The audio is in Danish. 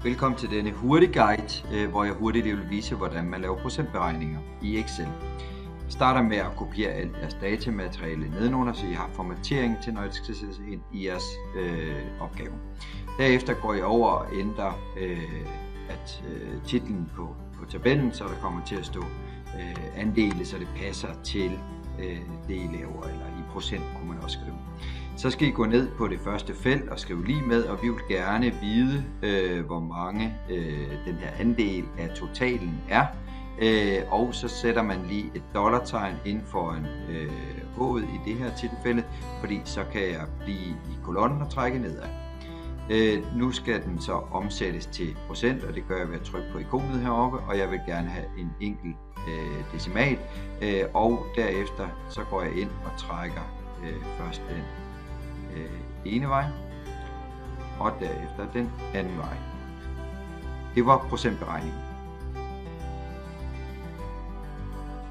Velkommen til denne hurtige guide, hvor jeg hurtigt vil vise, hvordan man laver procentberegninger i Excel. Jeg starter med at kopiere alt jeres datamateriale nedenunder, så I har formatering til, når det skal sættes ind i jeres opgave. Derefter går jeg over og ændrer titlen på tabellen, så der kommer til at stå andele, så det passer til det I laver, eller i procent kunne man også skrive. Så skal I gå ned på det første felt og skrive lige med, og vi vil gerne vide, hvor mange den her andel af totalen er. Og så sætter man lige et dollartegn inden for en H'et i det her tilfælde, fordi så kan jeg blive i kolonnen og trække nedad. Nu skal den så omsættes til procent, og det gør jeg ved at trykke på ikonet heroppe, og jeg vil gerne have en enkelt decimal, og derefter så går jeg ind og trækker først den ene vej, og derefter den anden vej. Det var procentberegningen.